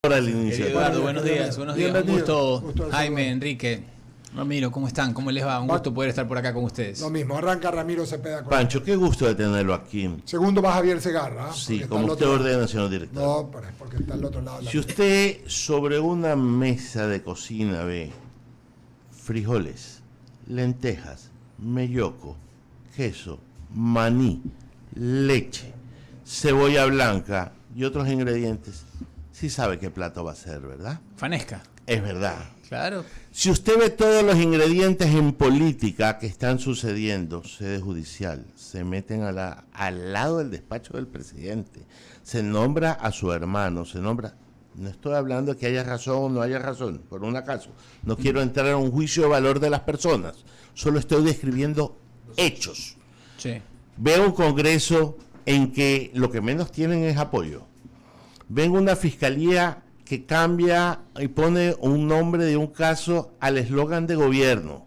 Al inicio. Eduardo, buenos días, un gusto. Jaime, saludar. Enrique, Ramiro, ¿cómo están? ¿Cómo les va? Un gusto poder estar por acá con ustedes. Lo mismo, arranca Ramiro Cepeda. Pancho, qué gusto de tenerlo aquí. Segundo va Javier Segarra. Sí, como usted ordena, señor director. No, pero es porque está al otro lado. Si usted sobre una mesa de cocina ve frijoles, lentejas, melloco, queso, maní, leche, cebolla blanca y otros ingredientes, sí sabe qué plato va a ser, ¿verdad? Fanesca. Es verdad. Claro. Si usted ve todos los ingredientes en política que están sucediendo, sede judicial, se meten al lado del despacho del presidente, se nombra a su hermano, se nombra... No estoy hablando de que haya razón o no haya razón, por un acaso. No quiero entrar en un juicio de valor de las personas, solo estoy describiendo hechos. Sí. Veo un Congreso en que lo que menos tienen es apoyo. Ven una fiscalía que cambia y pone un nombre de un caso al eslogan de gobierno.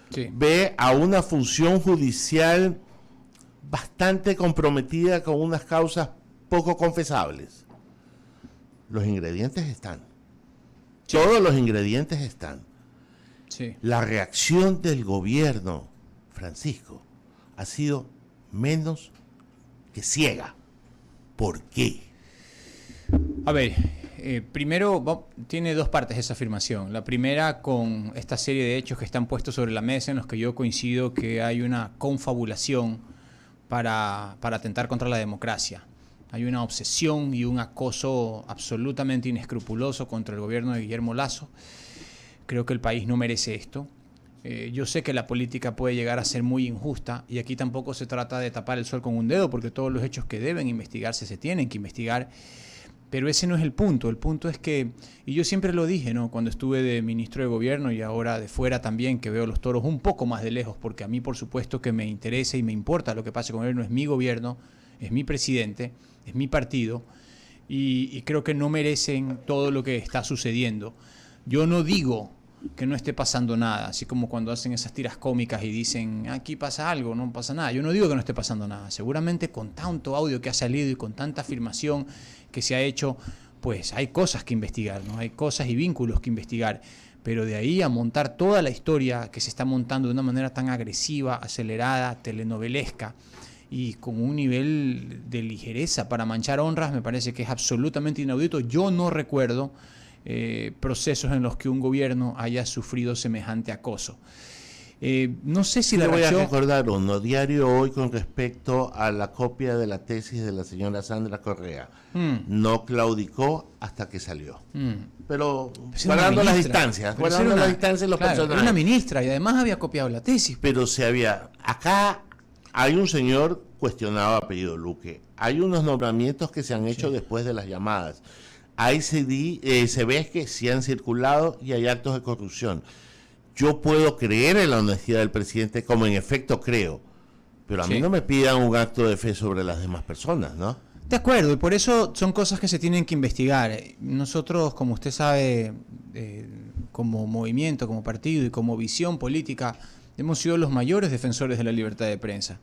Sí. Ve a una función judicial bastante comprometida con unas causas poco confesables. Los ingredientes están. Sí. Todos los ingredientes están. Sí. La reacción del gobierno, Francisco, ha sido menos que ¿Por qué? A ver, primero tiene dos partes esa afirmación. La primera con esta serie de hechos que están puestos sobre la mesa en los que yo coincido que hay una confabulación para atentar contra la democracia. Hay una obsesión y un acoso absolutamente inescrupuloso contra el gobierno de Guillermo Lasso. Creo que el país no merece esto. Yo sé que la política puede llegar a ser muy injusta y aquí tampoco se trata de tapar el sol con un dedo porque todos los hechos que deben investigarse se tienen que investigar, pero ese no es el punto. El punto es que, y yo siempre lo dije, ¿no? Cuando estuve de ministro de gobierno y ahora de fuera también, que veo los toros un poco más de lejos, porque a mí por supuesto que me interesa y me importa lo que pase con el gobierno, es mi gobierno, es mi presidente, es mi partido y creo que no merecen todo lo que está sucediendo. Yo no digo que no esté pasando nada, así como cuando hacen esas tiras cómicas y dicen aquí pasa algo, no pasa nada. Yo no digo que no esté pasando nada, seguramente con tanto audio que ha salido y con tanta afirmación que se ha hecho, pues hay cosas que investigar, ¿no? Hay cosas y vínculos que investigar, pero de ahí a montar toda la historia que se está montando de una manera tan agresiva, acelerada, telenovelesca y con un nivel de ligereza para manchar honras, me parece que es absolutamente inaudito. Yo no recuerdo procesos en los que un gobierno haya sufrido semejante acoso. No sé si le voy reacción... a recordar uno, Diario Hoy, con respecto a la copia de la tesis de la señora Sandra Correa. No claudicó hasta que salió. Pero guardando las distancias, guardando las distancias los personajes. Era una ministra y además había copiado la tesis. Pero acá hay un señor cuestionado apellido Luque. Hay unos nombramientos que se han hecho después de las llamadas. Ahí se ve que sí han circulado y hay actos de corrupción. Yo puedo creer en la honestidad del presidente, como en efecto creo, pero a mí no me pidan un acto de fe sobre las demás personas, ¿no? De acuerdo, y por eso son cosas que se tienen que investigar. Nosotros, como usted sabe, como movimiento, como partido y como visión política, hemos sido los mayores defensores de la libertad de prensa.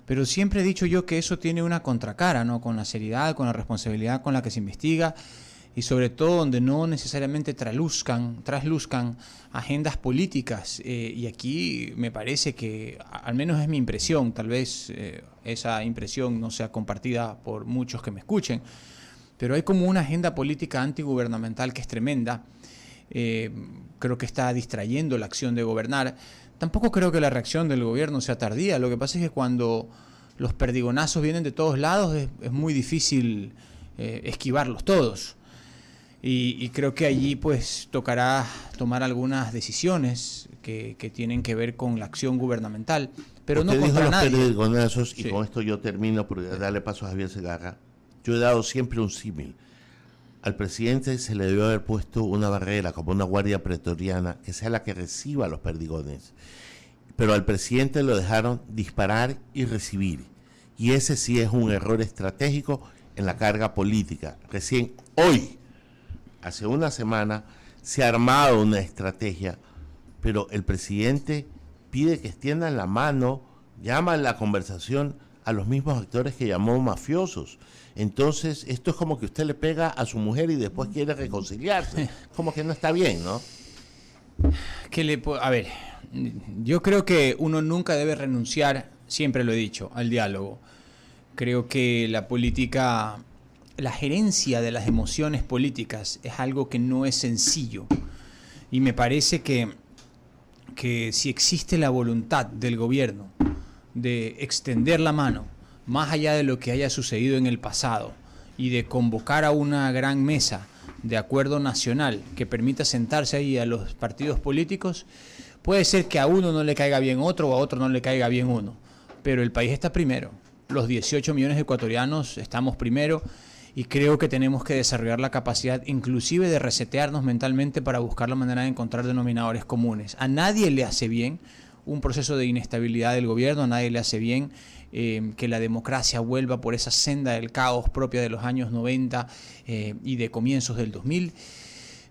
Pero siempre he dicho yo que eso tiene una contracara, ¿no? Con la seriedad, con la responsabilidad con la que se investiga y sobre todo donde no necesariamente trasluzcan agendas políticas. Y aquí me parece que, al menos es mi impresión, tal vez esa impresión no sea compartida por muchos que me escuchen, pero hay como una agenda política antigubernamental que es tremenda. Creo que está distrayendo la acción de gobernar. Tampoco creo que la reacción del gobierno sea tardía. Lo que pasa es que cuando los perdigonazos vienen de todos lados es muy difícil esquivarlos todos. Y creo que allí pues tocará tomar algunas decisiones que tienen que ver con la acción gubernamental, pero usted no contra nadie. Los perdigonazos, y sí. con esto yo termino por darle paso a Javier Segarra. Yo he dado siempre un símil. Al presidente se le debió haber puesto una barrera, como una guardia pretoriana, que sea la que reciba los perdigones. Pero al presidente lo dejaron disparar y recibir. Y ese sí es un error estratégico en la carga política. Recién hoy, hace una semana, se ha armado una estrategia, pero el presidente pide que extiendan la mano, llama a la conversación a los mismos actores que llamó mafiosos. Entonces, esto es como que usted le pega a su mujer y después quiere reconciliarse. Como que no está bien, ¿no? A ver, yo creo que uno nunca debe renunciar, siempre lo he dicho, al diálogo. Creo que la política, la gerencia de las emociones políticas es algo que no es sencillo. Y me parece que si existe la voluntad del gobierno de extender la mano, más allá de lo que haya sucedido en el pasado, y de convocar a una gran mesa de acuerdo nacional que permita sentarse ahí a los partidos políticos, puede ser que a uno no le caiga bien otro o a otro no le caiga bien uno, pero el país está primero. Los 18 millones de ecuatorianos estamos primero y creo que tenemos que desarrollar la capacidad inclusive de resetearnos mentalmente para buscar la manera de encontrar denominadores comunes. A nadie le hace bien un proceso de inestabilidad del gobierno, a nadie le hace bien que la democracia vuelva por esa senda del caos propia de los años 90 y de comienzos del 2000.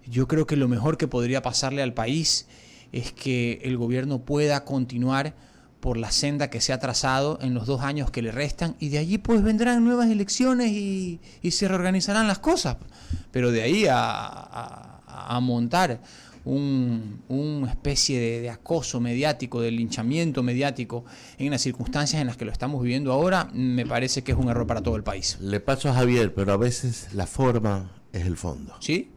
Yo creo que lo mejor que podría pasarle al país es que el gobierno pueda continuar por la senda que se ha trazado en los 2 años que le restan, y de allí pues vendrán nuevas elecciones y se reorganizarán las cosas. Pero de ahí a montar una especie de acoso mediático, de linchamiento mediático en las circunstancias en las que lo estamos viviendo ahora, me parece que es un error para todo el país. Le paso a Javier, pero a veces la forma es el fondo. ¿Sí?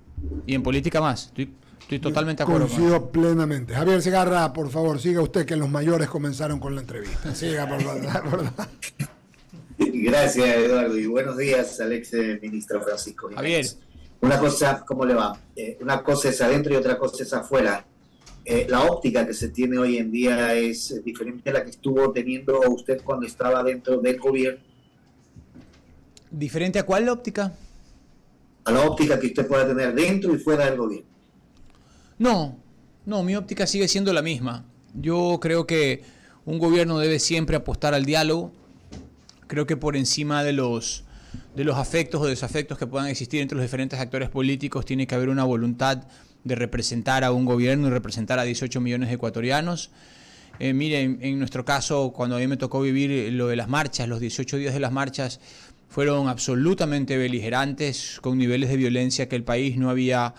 Y en política más. Estoy totalmente de acuerdo. Coincido plenamente. Javier Segarra, por favor, siga usted, que los mayores comenzaron con la entrevista. Siga, por favor. Gracias, Eduardo, y buenos días al ex ministro Francisco Jiménez. Javier. Una cosa, ¿cómo le va? Una cosa es adentro y otra cosa es afuera. La óptica que se tiene hoy en día es diferente a la que estuvo teniendo usted cuando estaba dentro del gobierno. ¿Diferente a cuál óptica? A la óptica que usted pueda tener dentro y fuera del gobierno. No, mi óptica sigue siendo la misma. Yo creo que un gobierno debe siempre apostar al diálogo. Creo que por encima de los afectos o desafectos que puedan existir entre los diferentes actores políticos, tiene que haber una voluntad de representar a un gobierno y representar a 18 millones de ecuatorianos. Miren, en nuestro caso, cuando a mí me tocó vivir lo de las marchas, los 18 días de las marchas fueron absolutamente beligerantes, con niveles de violencia que el país no había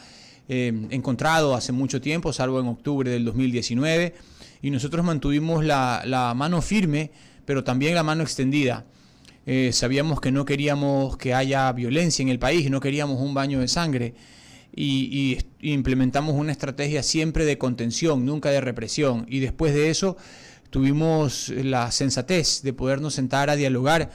encontrado hace mucho tiempo, salvo en octubre del 2019, y nosotros mantuvimos la mano firme, pero también la mano extendida. Sabíamos que no queríamos que haya violencia en el país, no queríamos un baño de sangre, y implementamos una estrategia siempre de contención, nunca de represión, y después de eso tuvimos la sensatez de podernos sentar a dialogar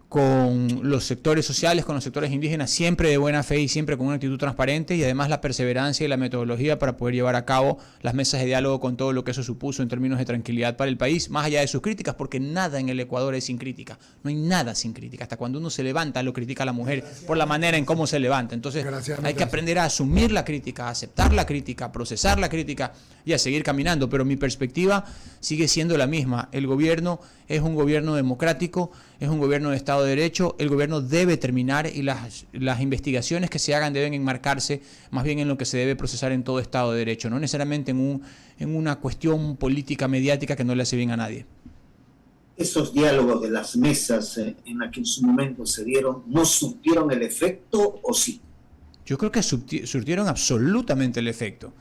con los sectores sociales, con los sectores indígenas, siempre de buena fe y siempre con una actitud transparente, y además la perseverancia y la metodología para poder llevar a cabo las mesas de diálogo con todo lo que eso supuso en términos de tranquilidad para el país, más allá de sus críticas, porque nada en el Ecuador es sin crítica, no hay nada sin crítica, hasta cuando uno se levanta lo critica a la mujer por la manera en cómo se levanta. Entonces hay que aprender a asumir la crítica, a aceptar la crítica, a procesar la crítica y a seguir caminando, pero mi perspectiva sigue siendo la misma. El gobierno es un gobierno democrático, es un gobierno de Estado de Derecho, el gobierno debe terminar y las investigaciones que se hagan deben enmarcarse más bien en lo que se debe procesar en todo Estado de Derecho, no necesariamente en una cuestión política mediática que no le hace bien a nadie. Esos diálogos de las mesas en las que en su momento se dieron, ¿no surtieron el efecto o sí? Yo creo que surtieron absolutamente el efecto.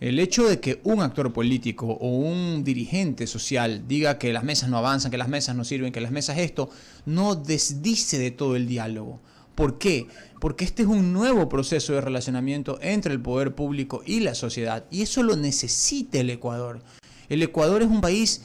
El hecho de que un actor político o un dirigente social diga que las mesas no avanzan, que las mesas no sirven, que las mesas esto, no desdice de todo el diálogo. ¿Por qué? Porque este es un nuevo proceso de relacionamiento entre el poder público y la sociedad, y eso lo necesita el Ecuador. El Ecuador es un país,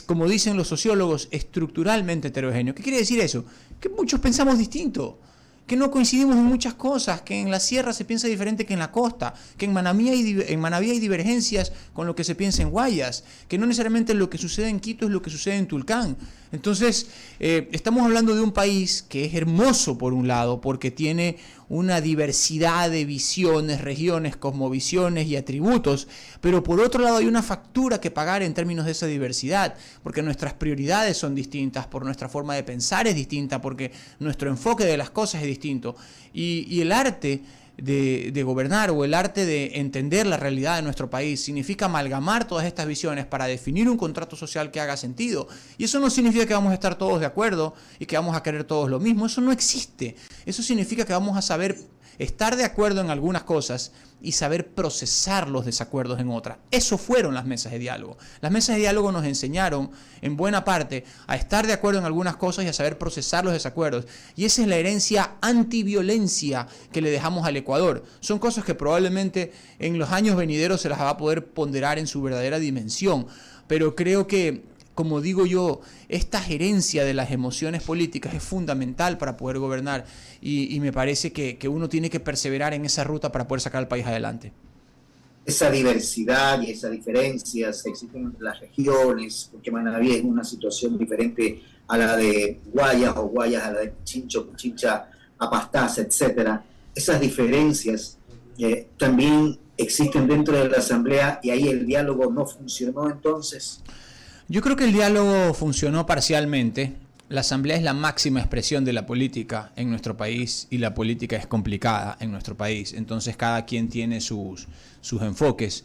como dicen los sociólogos, estructuralmente heterogéneo. ¿Qué quiere decir eso? Que muchos pensamos distinto, que no coincidimos en muchas cosas, que en la sierra se piensa diferente que en la costa, que en Manabí hay divergencias con lo que se piensa en Guayas, que no necesariamente lo que sucede en Quito es lo que sucede en Tulcán. Entonces, estamos hablando de un país que es hermoso por un lado, porque tiene una diversidad de visiones, regiones, cosmovisiones y atributos, pero por otro lado hay una factura que pagar en términos de esa diversidad, porque nuestras prioridades son distintas, por nuestra forma de pensar es distinta, porque nuestro enfoque de las cosas es distinto. Y el arte de gobernar o el arte de entender la realidad de nuestro país significa amalgamar todas estas visiones para definir un contrato social que haga sentido. Y eso no significa que vamos a estar todos de acuerdo y que vamos a querer todos lo mismo. Eso no existe. Eso significa que vamos a saber estar de acuerdo en algunas cosas y saber procesar los desacuerdos en otras. Eso fueron las mesas de diálogo. Las mesas de diálogo nos enseñaron, en buena parte, a estar de acuerdo en algunas cosas y a saber procesar los desacuerdos. Y esa es la herencia antiviolencia que le dejamos al Ecuador. Son cosas que probablemente en los años venideros se las va a poder ponderar en su verdadera dimensión. Pero creo que, como digo yo, esta gerencia de las emociones políticas es fundamental para poder gobernar y me parece que uno tiene que perseverar en esa ruta para poder sacar al país adelante. Esa diversidad y esas diferencias existen entre las regiones, porque Manabí es una situación diferente a la de Guayas o Guayas a la de Pichincho, Pichincha a Pastaza, etcétera. Esas diferencias también existen dentro de la Asamblea y ahí el diálogo no funcionó entonces. Yo creo que el diálogo funcionó parcialmente. La Asamblea es la máxima expresión de la política en nuestro país y la política es complicada en nuestro país. Entonces cada quien tiene sus enfoques.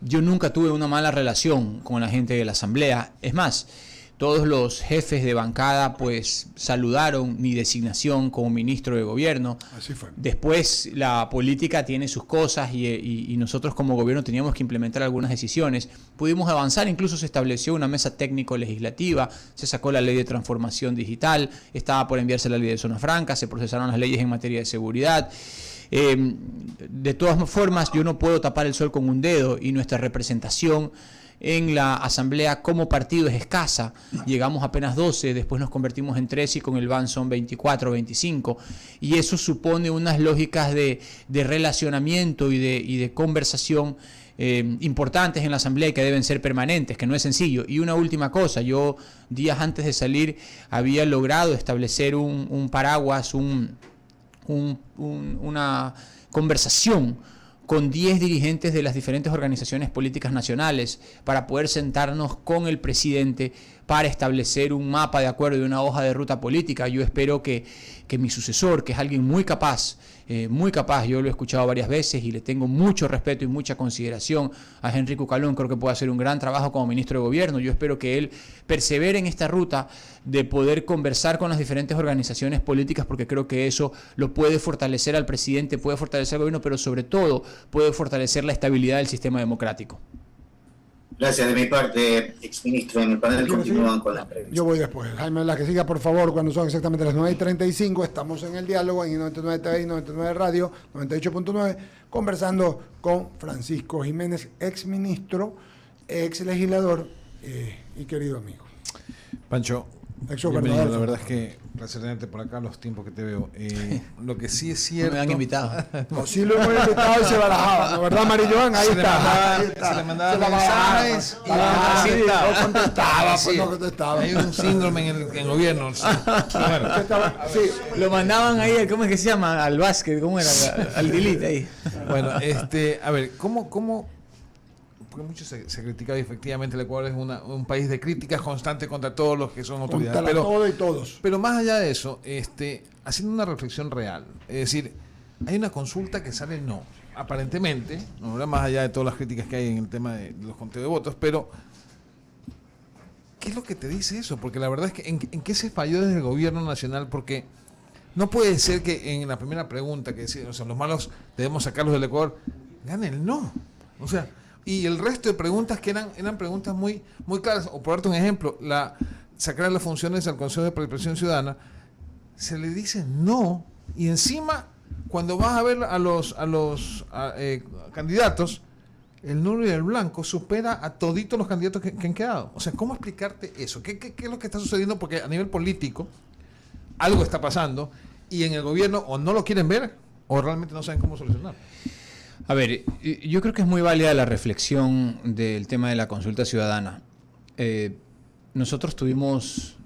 Yo nunca tuve una mala relación con la gente de la Asamblea. Es más, todos los jefes de bancada pues saludaron mi designación como ministro de gobierno. Así fue. Después la política tiene sus cosas y nosotros como gobierno teníamos que implementar algunas decisiones. Pudimos avanzar, incluso se estableció una mesa técnico-legislativa, se sacó la ley de transformación digital, estaba por enviarse la ley de zona franca, se procesaron las leyes en materia de seguridad. De todas formas, yo no puedo tapar el sol con un dedo y nuestra representación en la Asamblea como partido es escasa. Llegamos apenas 12, después nos convertimos en 13 y con el BAN son 24 o 25. Y eso supone unas lógicas de relacionamiento y de conversación importantes en la Asamblea y que deben ser permanentes, que no es sencillo. Y una última cosa, yo días antes de salir había logrado establecer un paraguas, una conversación con 10 dirigentes de las diferentes organizaciones políticas nacionales para poder sentarnos con el presidente para establecer un mapa de acuerdo y una hoja de ruta política. Yo espero que mi sucesor, que es alguien muy capaz, yo lo he escuchado varias veces y le tengo mucho respeto y mucha consideración a Henry Cucalón, creo que puede hacer un gran trabajo como ministro de gobierno. Yo espero que él persevere en esta ruta de poder conversar con las diferentes organizaciones políticas, porque creo que eso lo puede fortalecer al presidente, puede fortalecer al gobierno, pero sobre todo puede fortalecer la estabilidad del sistema democrático. Gracias de mi parte, exministro. En el panel continúan con la entrevista. Yo voy después. Jaime, la que siga, por favor, cuando son exactamente las 9:35. Estamos en el diálogo en 99 TV y 99 Radio, 98.9, conversando con Francisco Jiménez, exministro, ex legislador y querido amigo. Pancho, bienvenido. La verdad es que placer tenerte por acá, los tiempos que te veo. Lo que sí es cierto... No me han invitado. No, sí lo hemos invitado y se barajaba. ¿La verdad, Mari Joan? Ahí está. Se le mandaba mensajes y no contestaba. Pues no contestaba. Hay un síndrome en el gobierno. Bueno. Sí. Lo mandaban ahí, ¿cómo es que se llama? Al básquet, ¿cómo era? Al delete ahí. Bueno, a ver, ¿cómo? Porque mucho se critica y efectivamente el Ecuador es un país de críticas constantes contra todos los que son autoridades. Contra todo y todos. Pero más allá de eso, haciendo una reflexión real, es decir, hay una consulta que sale no, aparentemente, no más allá de todas las críticas que hay en el tema de los conteos de votos, pero ¿qué es lo que te dice eso? Porque la verdad es que ¿en qué se falló desde el gobierno nacional? Porque no puede ser que en la primera pregunta que decía, o sea, los malos debemos sacarlos del Ecuador, gane el no. O sea, y el resto de preguntas que eran preguntas muy, muy claras. O por darte un ejemplo, sacar las funciones al Consejo de Participación Ciudadana, se le dice no, y encima, cuando vas a ver a los candidatos, el negro y el blanco supera a toditos los candidatos que han quedado. O sea, ¿cómo explicarte eso? ¿Qué es lo que está sucediendo? Porque a nivel político, algo está pasando, y en el gobierno o no lo quieren ver, o realmente no saben cómo solucionarlo. A ver, yo creo que es muy válida la reflexión del tema de la consulta ciudadana. Nosotros tuvimos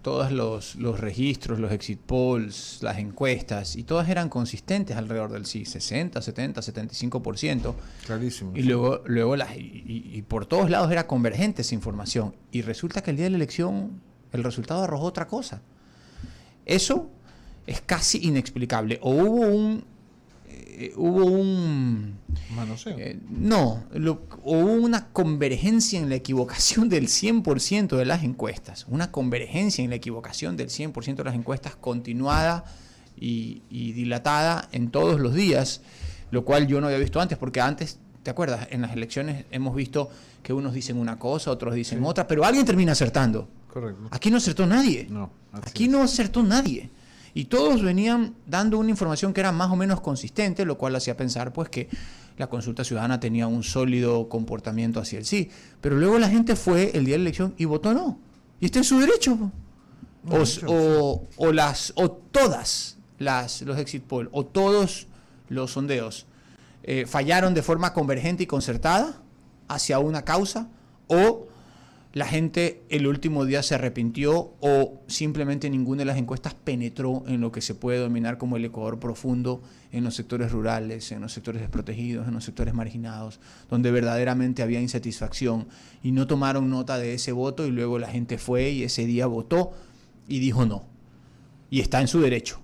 todos los registros, los exit polls, las encuestas, y todas eran consistentes alrededor del sí, 60, 70, 75%. Clarísimo. Y luego y por todos lados era convergente esa información. Y resulta que el día de la elección el resultado arrojó otra cosa. Eso es casi inexplicable. O hubo hubo un... Manoseo. Hubo una convergencia en la equivocación del 100% de las encuestas. Una convergencia en la equivocación del 100% de las encuestas continuada y dilatada en todos los días, lo cual yo no había visto antes, porque antes, ¿te acuerdas? En las elecciones hemos visto que unos dicen una cosa, otros dicen otra, pero alguien termina acertando. Correcto. Aquí no acertó nadie. No, Aquí no acertó nadie. Y todos venían dando una información que era más o menos consistente, lo cual hacía pensar pues que la consulta ciudadana tenía un sólido comportamiento hacia el sí. Pero luego la gente fue el día de la elección y votó no. Y está en su derecho. Todas los exit poll o todos los sondeos fallaron de forma convergente y concertada hacia una causa, o la gente el último día se arrepintió, o simplemente ninguna de las encuestas penetró en lo que se puede denominar como el Ecuador profundo, en los sectores rurales, en los sectores desprotegidos, en los sectores marginados, donde verdaderamente había insatisfacción, y no tomaron nota de ese voto, y luego la gente fue y ese día votó y dijo no. Y está en su derecho.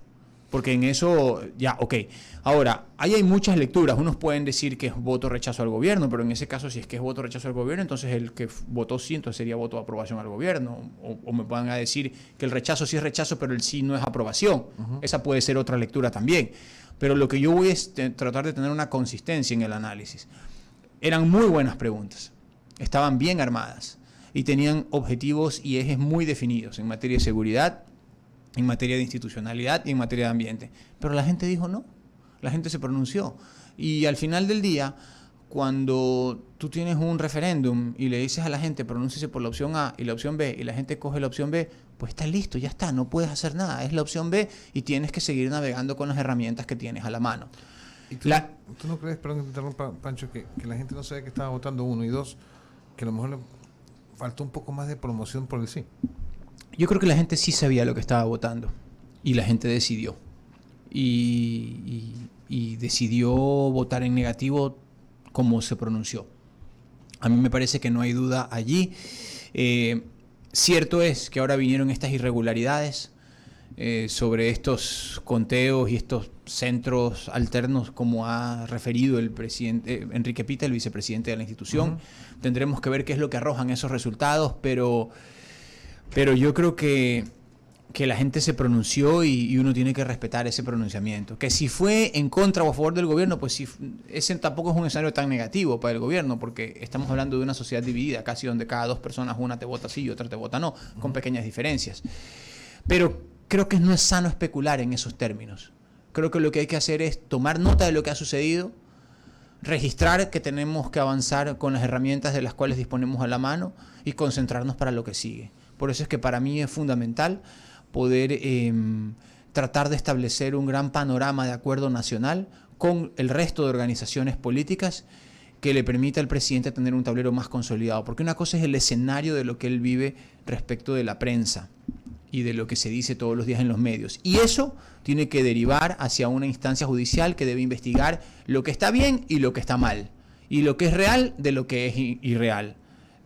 Porque en eso, ya, ok. Ahora, ahí hay muchas lecturas. Unos pueden decir que es voto rechazo al gobierno, pero en ese caso, si es que es voto rechazo al gobierno, entonces el que votó sí, entonces sería voto de aprobación al gobierno. O me van a decir que el rechazo sí es rechazo, pero el sí no es aprobación. Esa puede ser otra lectura también. Pero lo que yo voy es tratar de tener una consistencia en el análisis. Eran muy buenas preguntas. Estaban bien armadas. Y tenían objetivos y ejes muy definidos en materia de seguridad, en materia de institucionalidad y en materia de ambiente. Pero la gente dijo no, la gente se pronunció. Y al final del día, cuando tú tienes un referéndum y le dices a la gente pronúnciese por la opción A y la opción B, y la gente coge la opción B, pues está listo, ya está, no puedes hacer nada, es la opción B y tienes que seguir navegando con las herramientas que tienes a la mano. ¿Y tú no crees, perdón que te interrumpa, Pancho, que la gente no sabe que estaba votando, uno, y dos, que a lo mejor le faltó un poco más de promoción por el sí? Yo creo que la gente sí sabía lo que estaba votando y la gente decidió. Y decidió votar en negativo como se pronunció. A mí me parece que no hay duda allí. Cierto es que ahora vinieron estas irregularidades sobre estos conteos y estos centros alternos, como ha referido el presidente Enrique Pita, el vicepresidente de la institución. Tendremos que ver qué es lo que arrojan esos resultados, pero yo creo que la gente se pronunció y uno tiene que respetar ese pronunciamiento. Que si fue en contra o a favor del gobierno, pues sí, ese tampoco es un escenario tan negativo para el gobierno, porque estamos hablando de una sociedad dividida, casi donde cada dos personas, una te vota sí y otra te vota no, con pequeñas diferencias. Pero creo que no es sano especular en esos términos. Creo que lo que hay que hacer es tomar nota de lo que ha sucedido, registrar que tenemos que avanzar con las herramientas de las cuales disponemos a la mano y concentrarnos para lo que sigue. Por eso es que para mí es fundamental poder tratar de establecer un gran panorama de acuerdo nacional con el resto de organizaciones políticas que le permita al presidente tener un tablero más consolidado. Porque una cosa es el escenario de lo que él vive respecto de la prensa y de lo que se dice todos los días en los medios. Y eso tiene que derivar hacia una instancia judicial que debe investigar lo que está bien y lo que está mal. Y lo que es real de lo que es irreal.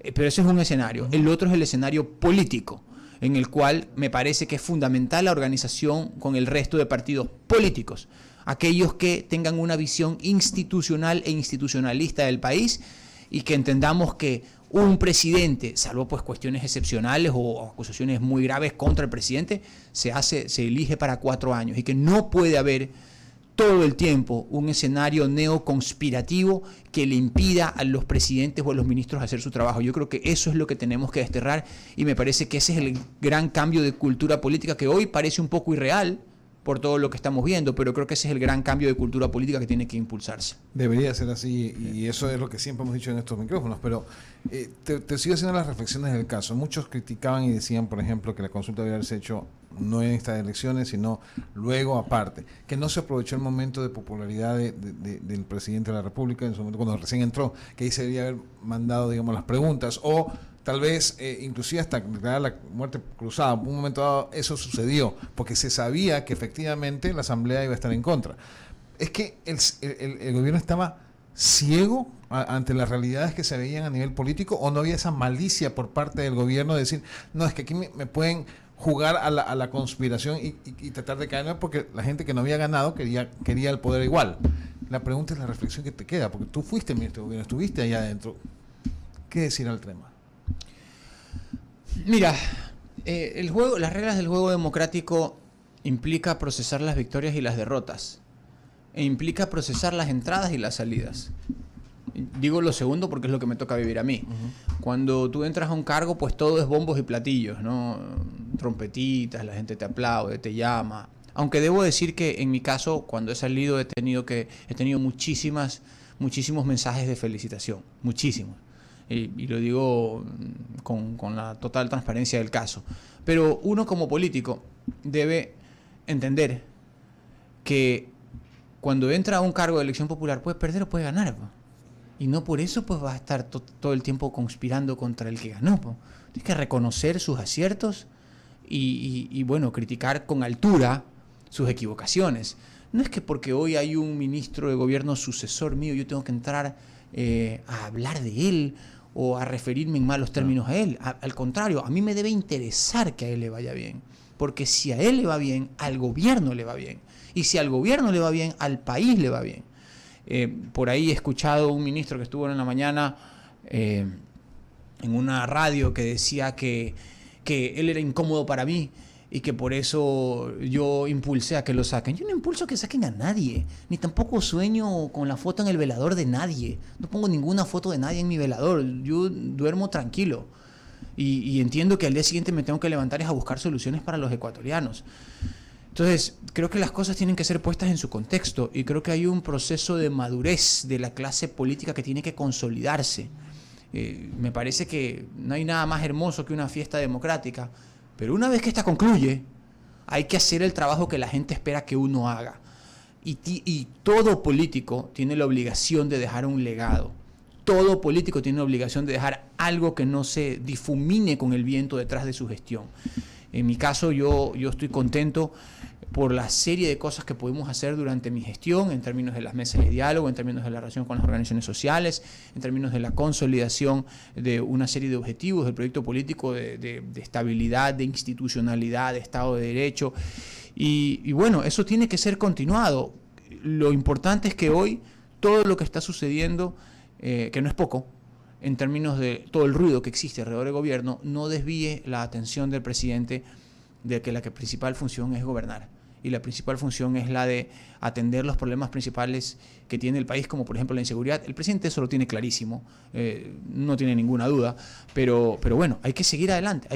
Pero ese es un escenario. El otro es el escenario político, en el cual me parece que es fundamental la organización con el resto de partidos políticos, aquellos que tengan una visión institucional e institucionalista del país, y que entendamos que un presidente, salvo pues cuestiones excepcionales o acusaciones muy graves contra el presidente, se elige para 4 años, y que no puede haber todo el tiempo un escenario neoconspirativo que le impida a los presidentes o a los ministros hacer su trabajo. Yo creo que eso es lo que tenemos que desterrar, y me parece que ese es el gran cambio de cultura política, que hoy parece un poco irreal por todo lo que estamos viendo, pero creo que ese es el gran cambio de cultura política que tiene que impulsarse. Debería ser así, y eso es lo que siempre hemos dicho en estos micrófonos, pero te sigo haciendo las reflexiones del caso. Muchos criticaban y decían, por ejemplo, que la consulta debía haberse hecho no en estas elecciones, sino luego aparte, que no se aprovechó el momento de popularidad del presidente de la República en su momento, cuando recién entró, que ahí se debería haber mandado, digamos, las preguntas, o tal vez inclusive hasta declarar la muerte cruzada. En un momento dado eso sucedió, porque se sabía que efectivamente la Asamblea iba a estar en contra. Es que el gobierno estaba ciego ante las realidades que se veían a nivel político, o no había esa malicia por parte del gobierno de decir, no, es que aquí me pueden jugar a la conspiración y tratar de caerme, porque la gente que no había ganado quería el poder igual. La pregunta es la reflexión que te queda, porque tú fuiste ministro de gobierno, estuviste allá adentro. ¿Qué decir al tema? Mira, las reglas del juego democrático implica procesar las victorias y las derrotas. E implica procesar las entradas y las salidas. Digo lo segundo porque es lo que me toca vivir a mí. Cuando tú entras a un cargo, pues todo es bombos y platillos, ¿no? Trompetitas, la gente te aplaude, te llama. Aunque debo decir que en mi caso, cuando he salido, he tenido muchísimos mensajes de felicitación. Muchísimos. Y lo digo con la total transparencia del caso. Pero uno como político debe entender que cuando entra a un cargo de elección popular puede perder o puede ganar, ¿no? Y no por eso pues va a estar todo el tiempo conspirando contra el que ganó, ¿no? Tienes que reconocer sus aciertos y bueno, criticar con altura sus equivocaciones. No es que porque hoy hay un ministro de gobierno sucesor mío yo tengo que entrar a hablar de él o a referirme en malos términos a él. Al contrario, a mí me debe interesar que a él le vaya bien. Porque si a él le va bien, al gobierno le va bien. Y si al gobierno le va bien, al país le va bien. Por ahí he escuchado un ministro que estuvo en la mañana en una radio que decía que él era incómodo para mí y que por eso yo impulsé a que lo saquen. Yo no impulso a que saquen a nadie, ni tampoco sueño con la foto en el velador de nadie. No pongo ninguna foto de nadie en mi velador. Yo duermo tranquilo y entiendo que al día siguiente me tengo que levantar a buscar soluciones para los ecuatorianos. Entonces, creo que las cosas tienen que ser puestas en su contexto y creo que hay un proceso de madurez de la clase política que tiene que consolidarse. Me parece que no hay nada más hermoso que una fiesta democrática, pero una vez que esta concluye, hay que hacer el trabajo que la gente espera que uno haga. Y todo político tiene la obligación de dejar un legado. Todo político tiene la obligación de dejar algo que no se difumine con el viento detrás de su gestión. En mi caso, yo estoy contento por la serie de cosas que pudimos hacer durante mi gestión, en términos de las mesas de diálogo, en términos de la relación con las organizaciones sociales, en términos de la consolidación de una serie de objetivos del proyecto político de estabilidad, de institucionalidad, de Estado de Derecho. Y bueno, eso tiene que ser continuado. Lo importante es que hoy todo lo que está sucediendo, que no es poco, en términos de todo el ruido que existe alrededor del gobierno, no desvíe la atención del presidente de que la principal función es gobernar. Y la principal función es la de atender los problemas principales que tiene el país, como por ejemplo la inseguridad. El presidente eso lo tiene clarísimo, no tiene ninguna duda, pero bueno, hay que seguir adelante,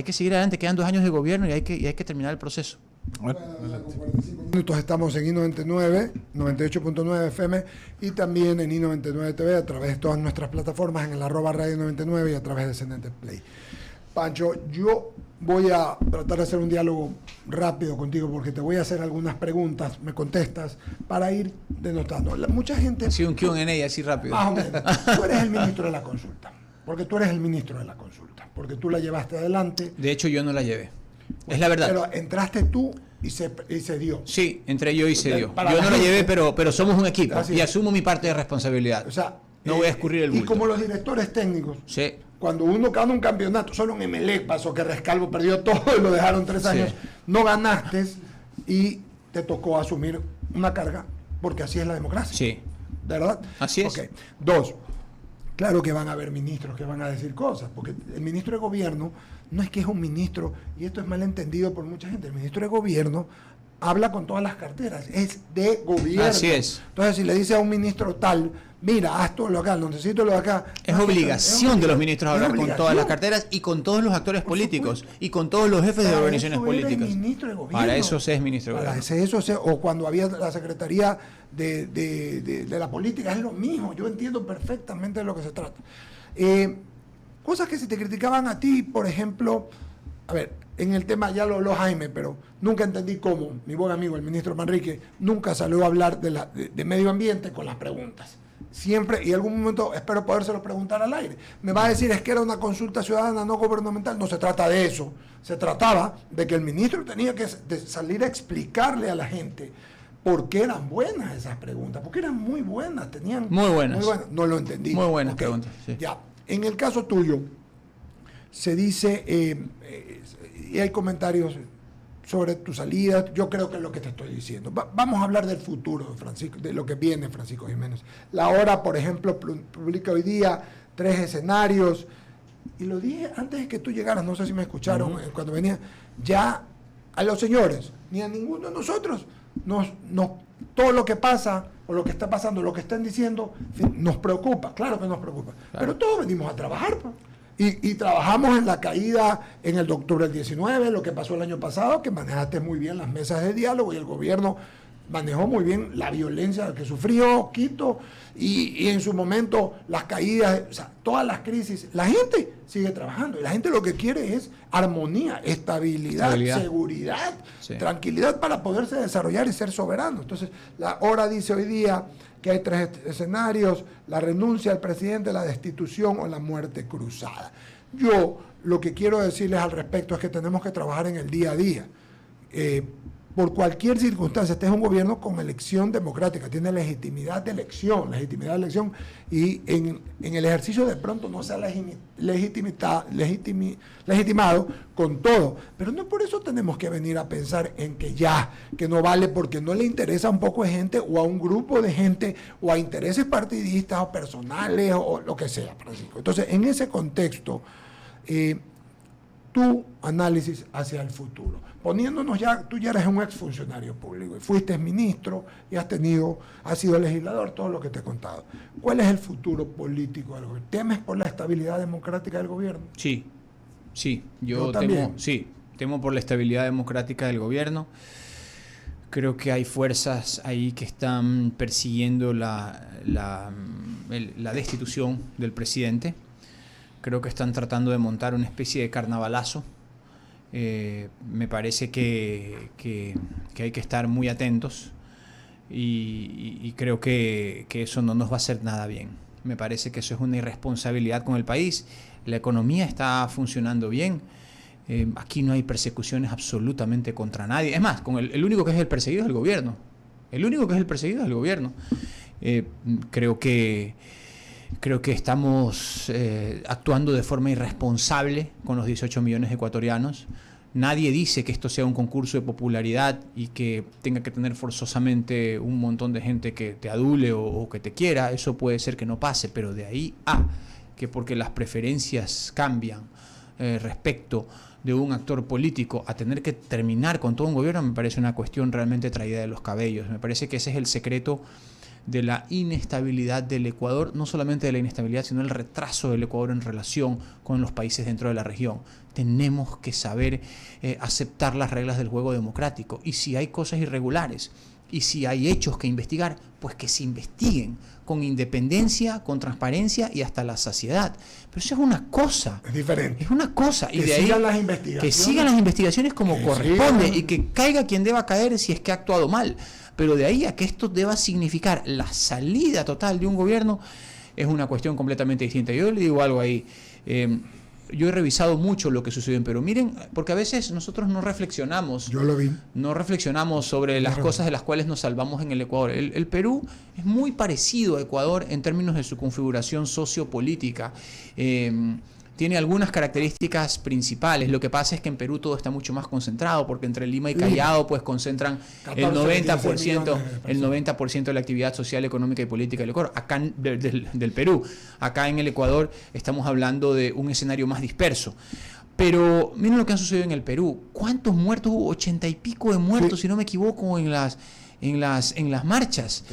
quedan 2 años de gobierno y hay que terminar el proceso. Bueno, con 45 minutos estamos en I99, 98.9 FM y también en I99 TV a través de todas nuestras plataformas en el @radio99 y a través de Ascendente Play. Pancho, yo voy a tratar de hacer un diálogo rápido contigo porque te voy a hacer algunas preguntas, me contestas para ir denotando. Mucha gente... Ha sido un Q&A así rápido. Más o menos. Tú eres el ministro de la consulta, porque tú eres el ministro de la consulta, porque tú la llevaste adelante. De hecho, yo no la llevé. Es la verdad. Pero entraste tú y se dio. Sí, entré yo y se dio. Para Yo la no la gente, llevé, pero somos un equipo así y es. asumo mi parte de responsabilidad. O sea, no voy a escurrir el bulto. Y como los directores técnicos, Sí. cuando uno gana un campeonato, solo en Emelec pasó que Rescalvo perdió todo y lo dejaron 3 años, Sí. no ganaste y te tocó asumir una carga, porque así es la democracia. Sí. ¿De verdad? Así es. Ok. 2. Claro que van a haber ministros que van a decir cosas, porque el ministro de gobierno no es que es un ministro, y esto es mal entendido por mucha gente, el ministro de gobierno habla con todas las carteras, es de gobierno. Así es. Entonces, si le dice a un ministro tal, mira, haz todo lo acá, necesito lo de acá. Es obligación de los ministros hablar con todas las carteras. carteras y con todos los actores Por políticos supuesto. y con todos los jefes de Para organizaciones eso eres políticas. ministro de gobierno. Para eso se es ministro de Para gobierno. eso o cuando había la Secretaría de la Política, es lo mismo. Yo entiendo perfectamente de lo que se trata. Cosas que si te criticaban a ti, por ejemplo, a ver, en el tema ya lo habló Jaime, pero nunca entendí cómo mi buen amigo, el ministro Manrique, nunca salió a hablar de medio ambiente con las preguntas. Siempre, y en algún momento espero podérselo preguntar al aire. Me va a decir, es que era una consulta ciudadana no gubernamental. No se trata de eso. Se trataba de que el ministro tenía que salir a explicarle a la gente por qué eran buenas esas preguntas. Porque eran muy buenas, tenían... Muy buenas. No lo entendí. Muy buenas Ok, preguntas, sí. Ya, en el caso tuyo, se dice, y hay comentarios sobre tu salida, yo creo que es lo que te estoy diciendo. Vamos a hablar del futuro, Francisco, de lo que viene, Francisco Jiménez. La Hora, por ejemplo, publica hoy día 3 escenarios, y lo dije antes de que tú llegaras, no sé si me escucharon cuando venía, ya a los señores, ni a ninguno de nosotros, todo lo que pasa, o lo que está pasando, lo que están diciendo, nos preocupa, claro que nos preocupa, pero todos venimos a trabajar, pues. Y trabajamos en la caída en el octubre del 19, lo que pasó el año pasado, que manejaste muy bien las mesas de diálogo y el gobierno manejó muy bien la violencia que sufrió Quito y en su momento las caídas, o sea, todas las crisis. La gente sigue trabajando y la gente lo que quiere es armonía, estabilidad. Seguridad, sí, tranquilidad para poderse desarrollar y ser soberano. Entonces, La Hora dice hoy día que hay 3 escenarios: la renuncia al presidente, la destitución o la muerte cruzada. Yo lo que quiero decirles al respecto es que tenemos que trabajar en el día a día. Por cualquier circunstancia, este es un gobierno con elección democrática, tiene legitimidad de elección, y en el ejercicio de pronto no se ha legitimado con todo, pero no por eso tenemos que venir a pensar en que no vale porque no le interesa a un poco de gente o a un grupo de gente o a intereses partidistas o personales o lo que sea, Francisco. Entonces, en ese contexto, tu análisis hacia el futuro, poniéndonos ya, tú ya eres un exfuncionario público y fuiste ministro y has sido legislador, todo lo que te he contado. ¿Cuál es el futuro político del gobierno? ¿Temes por la estabilidad democrática del gobierno? Sí, yo temo por la estabilidad democrática del gobierno. Creo que hay fuerzas ahí que están persiguiendo la destitución del presidente. Creo que están tratando de montar una especie de carnavalazo. Me parece que hay que estar muy atentos y creo que eso no nos va a hacer nada bien. Me parece que eso es una irresponsabilidad con el país. La economía está funcionando bien. Aquí no hay persecuciones absolutamente contra nadie. Es más, el único que es el perseguido es el gobierno. Creo que estamos actuando de forma irresponsable con los 18 millones de ecuatorianos. Nadie dice que esto sea un concurso de popularidad y que tenga que tener forzosamente un montón de gente que te adule o que te quiera. Eso puede ser que no pase, pero de ahí a que porque las preferencias cambian respecto de un actor político a tener que terminar con todo un gobierno, me parece una cuestión realmente traída de los cabellos. Me parece que ese es el secreto de la inestabilidad del Ecuador, no solamente de la inestabilidad, sino el retraso del Ecuador en relación con los países dentro de la región. Tenemos que saber aceptar las reglas del juego democrático, y si hay cosas irregulares y si hay hechos que investigar, pues que se investiguen con independencia, con transparencia y hasta la saciedad. Pero eso es una cosa. Es diferente. Es una cosa. Y de ahí sigan las investigaciones. Que sigan las investigaciones como corresponde y que caiga quien deba caer si es que ha actuado mal. Pero de ahí a que esto deba significar la salida total de un gobierno es una cuestión completamente distinta. Yo le digo algo ahí. Yo he revisado mucho lo que sucedió en Perú. Miren, porque a veces nosotros no reflexionamos. Yo lo vi. No reflexionamos sobre las cosas de las cuales nos salvamos en el Ecuador. El Perú es muy parecido a Ecuador en términos de su configuración sociopolítica. Tiene algunas características principales. Lo que pasa es que en Perú todo está mucho más concentrado, porque entre Lima y Callao pues concentran el 90% de la actividad social, económica y política del Ecuador. Acá del Perú. Acá en el Ecuador estamos hablando de un escenario más disperso. Pero miren lo que ha sucedido en el Perú. ¿Cuántos muertos hubo? 80 y pico de muertos, si no me equivoco, en las marchas.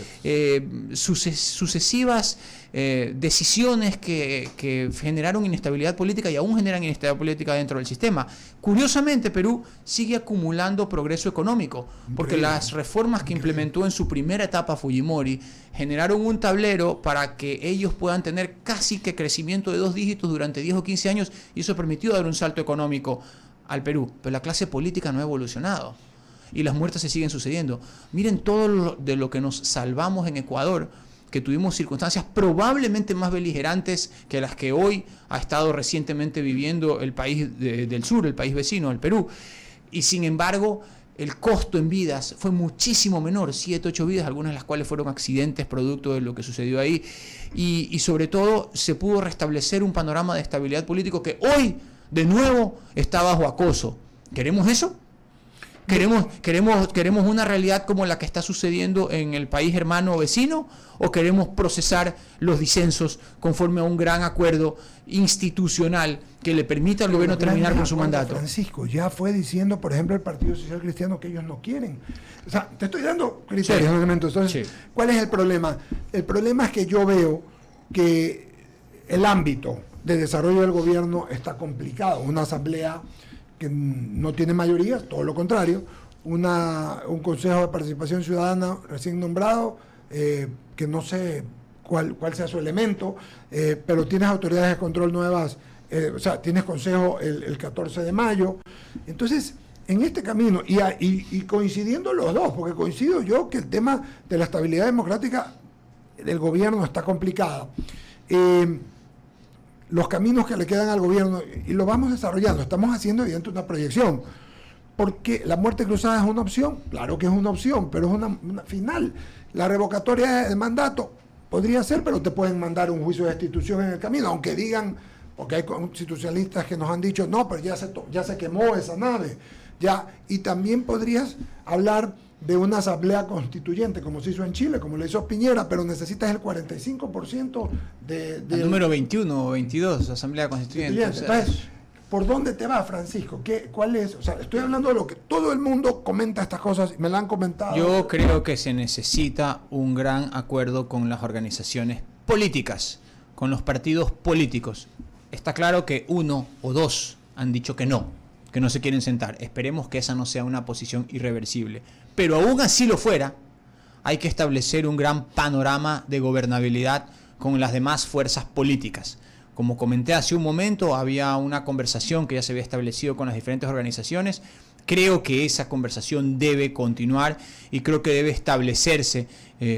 Sucesivas decisiones que generaron inestabilidad política y aún generan inestabilidad política dentro del sistema. Curiosamente, Perú sigue acumulando progreso económico, porque las reformas que implementó en su primera etapa Fujimori generaron un tablero para que ellos puedan tener casi que crecimiento de 2 dígitos durante 10 o 15 años, y eso permitió dar un salto económico al Perú. Pero la clase política no ha evolucionado y las muertes se siguen sucediendo. Miren todo de lo que nos salvamos en Ecuador, que tuvimos circunstancias probablemente más beligerantes que las que hoy ha estado recientemente viviendo el país del sur, el país vecino, el Perú. Y sin embargo, el costo en vidas fue muchísimo menor, 7, 8 vidas, algunas de las cuales fueron accidentes producto de lo que sucedió ahí. Y sobre todo, se pudo restablecer un panorama de estabilidad político que hoy, de nuevo, está bajo acoso. ¿Queremos eso? ¿Queremos una realidad como la que está sucediendo en el país hermano o vecino? ¿O queremos procesar los disensos conforme a un gran acuerdo institucional que le permita al gobierno terminar con su mandato? Francisco, ya fue diciendo, por ejemplo, el Partido Social Cristiano que ellos no quieren. O sea, te estoy dando criterios, elementos. Entonces, ¿cuál es el problema? El problema es que yo veo que el ámbito de desarrollo del gobierno está complicado. Una asamblea que no tiene mayoría, todo lo contrario, un consejo de participación ciudadana recién nombrado, que no sé cuál sea su elemento, pero tienes autoridades de control nuevas, o sea, tienes consejo el 14 de mayo. Entonces, en este camino, y coincidiendo los dos, porque coincido yo que el tema de la estabilidad democrática del gobierno está complicado. Los caminos que le quedan al gobierno, y lo vamos desarrollando, estamos haciendo evidente una proyección, porque la muerte cruzada es una opción, claro que es una opción, pero es una final. La revocatoria de mandato podría ser, pero te pueden mandar un juicio de destitución en el camino, aunque digan, porque hay constitucionalistas que nos han dicho, no, pero ya se quemó esa nave, ya, y también podrías hablar de una asamblea constituyente, como se hizo en Chile, como lo hizo Piñera, pero necesitas el 45% el número 21 o 22, asamblea constituyente. O sea, entonces, ¿por dónde te va, Francisco? ¿Cuál es? O sea, estoy hablando de lo que todo el mundo comenta estas cosas, y me la han comentado. Yo creo que se necesita un gran acuerdo con las organizaciones políticas, con los partidos políticos. Está claro que uno o dos han dicho que no se quieren sentar. Esperemos que esa no sea una posición irreversible. Pero aún así lo fuera, hay que establecer un gran panorama de gobernabilidad con las demás fuerzas políticas. Como comenté hace un momento, había una conversación que ya se había establecido con las diferentes organizaciones. Creo que esa conversación debe continuar y creo que debe establecerse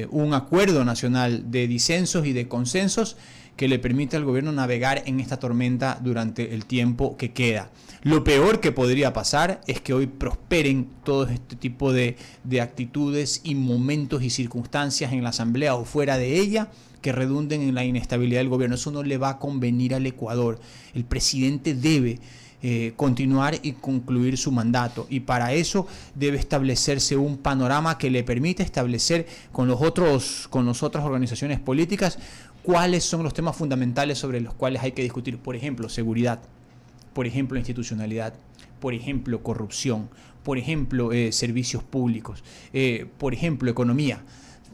un acuerdo nacional de disensos y de consensos que le permita al gobierno navegar en esta tormenta durante el tiempo que queda. Lo peor que podría pasar es que hoy prosperen todo este tipo de actitudes y momentos y circunstancias en la Asamblea o fuera de ella que redunden en la inestabilidad del gobierno. Eso no le va a convenir al Ecuador. El presidente debe continuar y concluir su mandato, y para eso debe establecerse un panorama que le permita establecer con las otras organizaciones políticas cuáles son los temas fundamentales sobre los cuales hay que discutir. Por ejemplo, seguridad, por ejemplo, institucionalidad, por ejemplo, corrupción, por ejemplo, servicios públicos, por ejemplo, economía.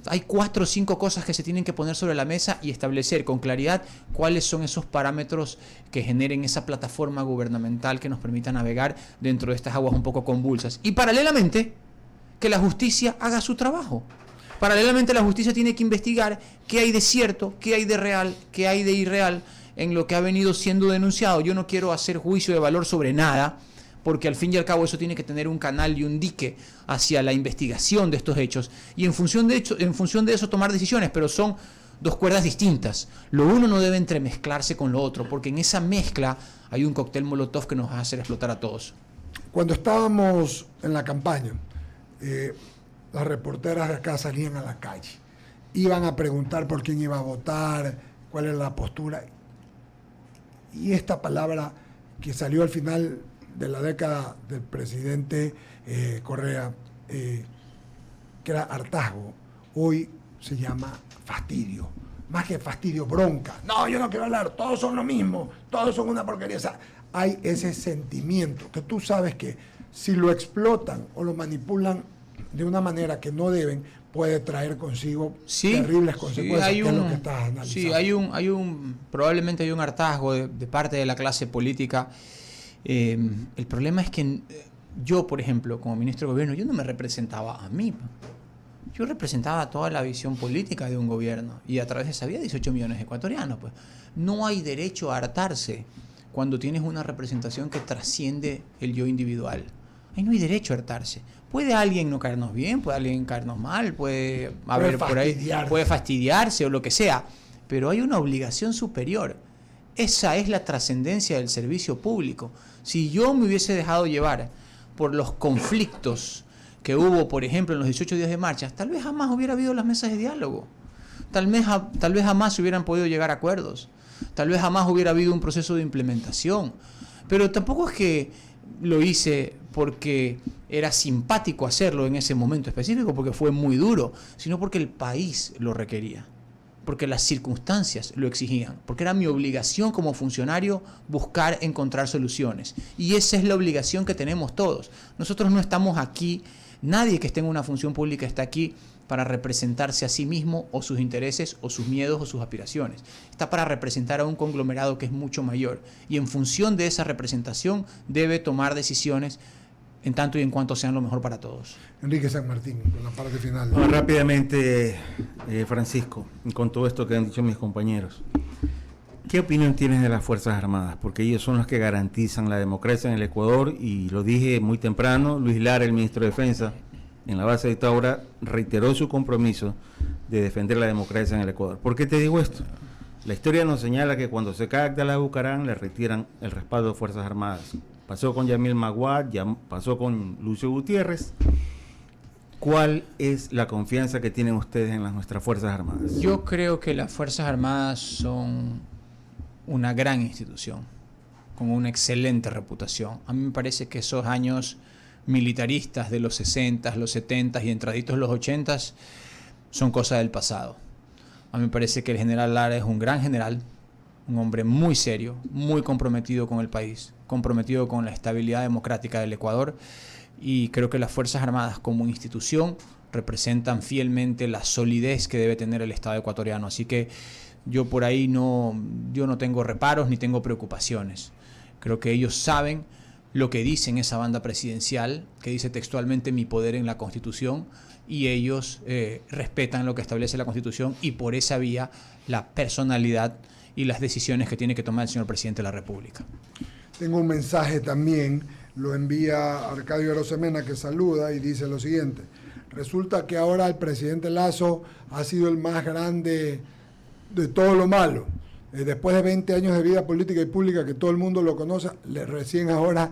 Hay 4 o 5 cosas que se tienen que poner sobre la mesa y establecer con claridad cuáles son esos parámetros que generen esa plataforma gubernamental que nos permita navegar dentro de estas aguas un poco convulsas. Y paralelamente, que la justicia haga su trabajo. Paralelamente, la justicia tiene que investigar qué hay de cierto, qué hay de real, qué hay de irreal en lo que ha venido siendo denunciado. Yo no quiero hacer juicio de valor sobre nada, porque al fin y al cabo eso tiene que tener un canal y un dique hacia la investigación de estos hechos, y en función de eso tomar decisiones, pero son 2 cuerdas distintas. Lo uno no debe entremezclarse con lo otro, porque en esa mezcla hay un cóctel molotov que nos va a hacer explotar a todos. Cuando estábamos en la campaña, las reporteras de acá salían a la calle, iban a preguntar por quién iba a votar, cuál era la postura, y esta palabra que salió al final de la década del presidente Correa, que era hartazgo, hoy se llama fastidio. Más que fastidio, bronca. No, yo no quiero hablar, todos son lo mismo, todos son una porquería. O sea, hay ese sentimiento que tú sabes que si lo explotan o lo manipulan de una manera que no deben, puede traer consigo terribles consecuencias, que es lo que estás analizando. Sí, probablemente hay un hartazgo de parte de la clase política. El problema es que yo, por ejemplo, como ministro de gobierno, yo no me representaba a mí. Yo representaba toda la visión política de un gobierno, y a través de esa vía 18 millones de ecuatorianos. Pues no hay derecho a hartarse cuando tienes una representación que trasciende el yo individual. Ahí no hay derecho a hartarse. Puede alguien no caernos bien, puede alguien caernos mal, puede haber por ahí, puede fastidiarse o lo que sea, pero hay una obligación superior. Esa es la trascendencia del servicio público. Si yo me hubiese dejado llevar por los conflictos que hubo, por ejemplo, en los 18 días de marcha, tal vez jamás hubiera habido las mesas de diálogo. Tal vez jamás se hubieran podido llegar a acuerdos. Tal vez jamás hubiera habido un proceso de implementación. Pero tampoco es que lo hice porque era simpático hacerlo en ese momento específico porque fue muy duro, sino porque el país lo requería, porque las circunstancias lo exigían, porque era mi obligación como funcionario buscar encontrar soluciones. Y esa es la obligación que tenemos todos. Nosotros no estamos aquí, nadie que esté en una función pública está aquí para representarse a sí mismo o sus intereses o sus miedos o sus aspiraciones. Está para representar a un conglomerado que es mucho mayor. Y en función de esa representación debe tomar decisiones en tanto y en cuanto sean lo mejor para todos. Enrique San Martín, con la parte final. Bueno, rápidamente, Francisco, con todo esto que han dicho mis compañeros, ¿qué opinión tienes de las Fuerzas Armadas? Porque ellos son los que garantizan la democracia en el Ecuador, y lo dije muy temprano, Luis Lara, el ministro de Defensa, en la base de Taura, reiteró su compromiso de defender la democracia en el Ecuador. ¿Por qué te digo esto? La historia nos señala que cuando se cae Abdalá Bucaram le retiran el respaldo de Fuerzas Armadas. Pasó con Yamil Maguad, ya pasó con Lucio Gutiérrez. ¿Cuál es la confianza que tienen ustedes en nuestras Fuerzas Armadas? Yo creo que las Fuerzas Armadas son una gran institución, con una excelente reputación. A mí me parece que esos años militaristas de los 60, los 70 y entraditos los 80 son cosas del pasado. A mí me parece que el general Lara es un gran general, un hombre muy serio, muy comprometido con el país, comprometido con la estabilidad democrática del Ecuador, y creo que las Fuerzas Armadas como institución representan fielmente la solidez que debe tener el Estado ecuatoriano. Así que yo por ahí no tengo reparos ni tengo preocupaciones. Creo que ellos saben lo que dice en esa banda presidencial, que dice textualmente mi poder en la Constitución, y ellos respetan lo que establece la Constitución y por esa vía la personalidad y las decisiones que tiene que tomar el señor presidente de la República. Tengo un mensaje también, lo envía Arcadio Arosemena, que saluda y dice lo siguiente: resulta que ahora el presidente Lasso ha sido el más grande de todo lo malo. Después de 20 años de vida política y pública que todo el mundo lo conoce, recién ahora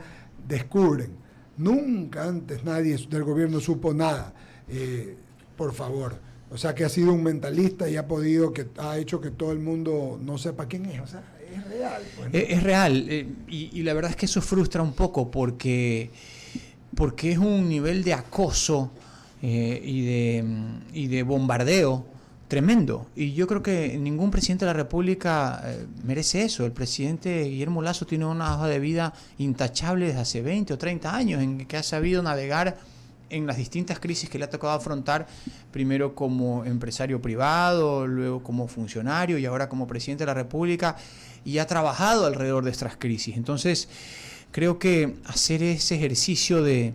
descubren. Nunca antes nadie del gobierno supo nada. Por favor. O sea, que ha sido un mentalista y ha hecho que todo el mundo no sepa quién es. O sea, es real. Pues, ¿no? Es real. Y la verdad es que eso frustra un poco porque es un nivel de acoso y de bombardeo tremendo. Y yo creo que ningún presidente de la República merece eso. El presidente Guillermo Lasso tiene una hoja de vida intachable desde hace 20 o 30 años en que ha sabido navegar en las distintas crisis que le ha tocado afrontar, primero como empresario privado, luego como funcionario y ahora como presidente de la República, y ha trabajado alrededor de estas crisis. Entonces, creo que hacer ese ejercicio de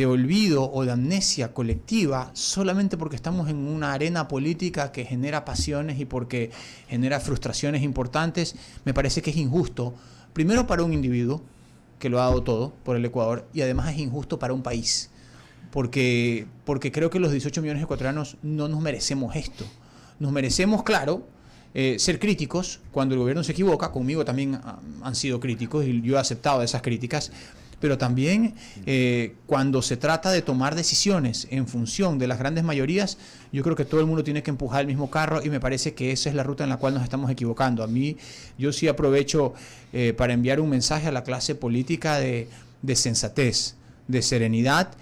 olvido o de amnesia colectiva solamente porque estamos en una arena política que genera pasiones y porque genera frustraciones importantes, me parece que es injusto, primero para un individuo que lo ha dado todo por el Ecuador, y además es injusto para un país, porque creo que los 18 millones de ecuatorianos no nos merecemos esto. Nos merecemos, claro, ser críticos cuando el gobierno se equivoca. Conmigo también han sido críticos y yo he aceptado esas críticas, pero también cuando se trata de tomar decisiones en función de las grandes mayorías, yo creo que todo el mundo tiene que empujar el mismo carro, y me parece que esa es la ruta en la cual nos estamos equivocando. A mí, yo sí aprovecho para enviar un mensaje a la clase política de sensatez, de serenidad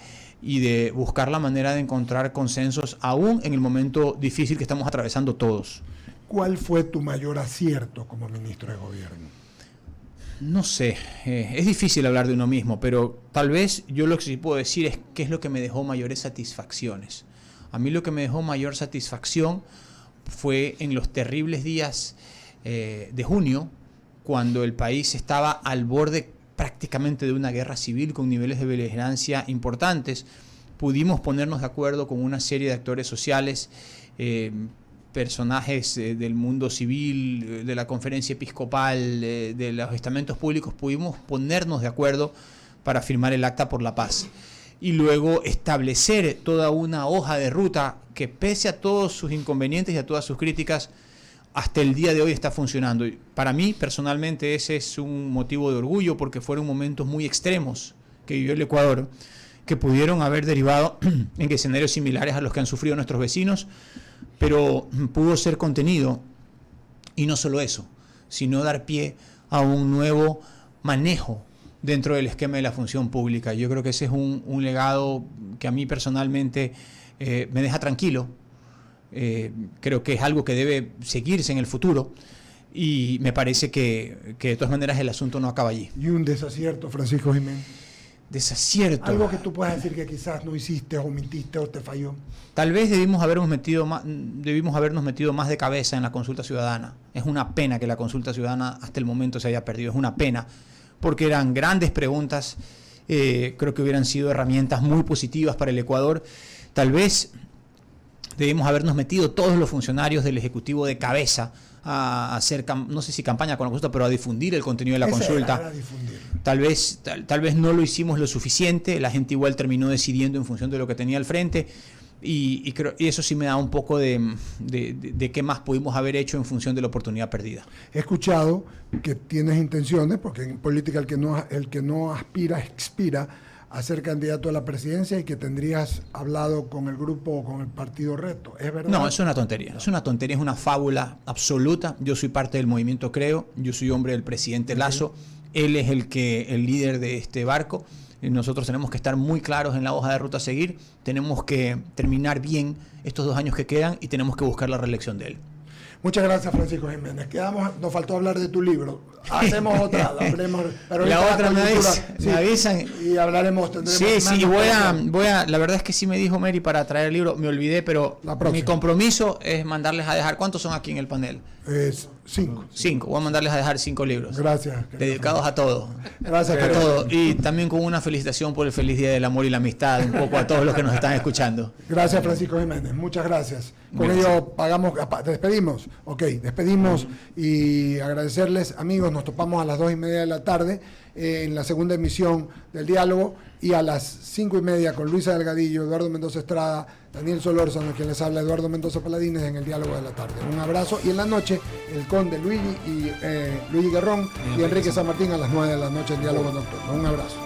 y de buscar la manera de encontrar consensos aún en el momento difícil que estamos atravesando todos. ¿Cuál fue tu mayor acierto como ministro de gobierno? No sé, es difícil hablar de uno mismo, pero tal vez yo lo que sí puedo decir es qué es lo que me dejó mayores satisfacciones. A mí lo que me dejó mayor satisfacción fue en los terribles días de junio, cuando el país estaba al borde prácticamente de una guerra civil con niveles de beligerancia importantes. Pudimos ponernos de acuerdo con una serie de actores sociales, personajes del mundo civil, de la conferencia episcopal, de los estamentos públicos. Pudimos ponernos de acuerdo para firmar el Acta por la Paz y luego establecer toda una hoja de ruta que, pese a todos sus inconvenientes y a todas sus críticas, hasta el día de hoy está funcionando. Y para mí, personalmente, ese es un motivo de orgullo, porque fueron momentos muy extremos que vivió el Ecuador, que pudieron haber derivado en escenarios similares a los que han sufrido nuestros vecinos, pero pudo ser contenido. Y no solo eso, sino dar pie a un nuevo manejo dentro del esquema de la función pública. Yo creo que ese es un legado que a mí personalmente me deja tranquilo. Creo que es algo que debe seguirse en el futuro y me parece que de todas maneras el asunto no acaba allí. Y un desacierto, Francisco Jiménez. Desacierto. Algo que tú puedas decir que quizás no hiciste, omitiste o te falló. Tal vez debimos habernos metido más de cabeza en la consulta ciudadana. Es una pena que la consulta ciudadana hasta el momento se haya perdido. Es una pena porque eran grandes preguntas. Creo que hubieran sido herramientas muy positivas para el Ecuador. Tal vez debimos habernos metido todos los funcionarios del Ejecutivo de cabeza a hacer, no sé si campaña con la consulta, pero a difundir el contenido de la consulta. Tal vez no lo hicimos lo suficiente, la gente igual terminó decidiendo en función de lo que tenía al frente y eso sí me da un poco de qué más pudimos haber hecho en función de la oportunidad perdida. He escuchado que tienes intenciones, porque en política el que no aspira, expira, a ser candidato a la presidencia y que tendrías hablado con el grupo o con el partido Reto. ¿Es verdad? No, es una tontería. Es una tontería, es una fábula absoluta. Yo soy parte del movimiento Creo, yo soy hombre del presidente Lasso, él es el líder de este barco. Nosotros tenemos que estar muy claros en la hoja de ruta a seguir, tenemos que terminar bien estos 2 años que quedan y tenemos que buscar la reelección de él. Muchas gracias, Francisco Jiménez. Nos faltó hablar de tu libro. Hacemos otra, pero la otra me avisan. Y hablaremos. La verdad es que sí me dijo Mary para traer el libro, me olvidé, pero mi compromiso es mandarles a dejar. ¿Cuántos son aquí en el panel? 5. 5. Voy a mandarles a dejar 5 libros. Gracias. Dedicados a todos. Gracias a todos. Y también con una felicitación por el feliz Día del Amor y la Amistad, un poco a todos los que nos están escuchando. Gracias, Francisco Jiménez. Muchas gracias. Con ello despedimos. Despedimos y agradecerles, amigos. Nos topamos a las 2:30 de la tarde en la segunda emisión del Diálogo y a las 5:30 con Luisa Delgadillo, Eduardo Mendoza Estrada, Daniel Solórzano, quien les habla, Eduardo Mendoza Paladines, en el Diálogo de la tarde. Un abrazo y en la noche el conde Luigi Guerrón y Enrique San Martín a las 9 de la noche en Diálogo Nocturno. Un abrazo.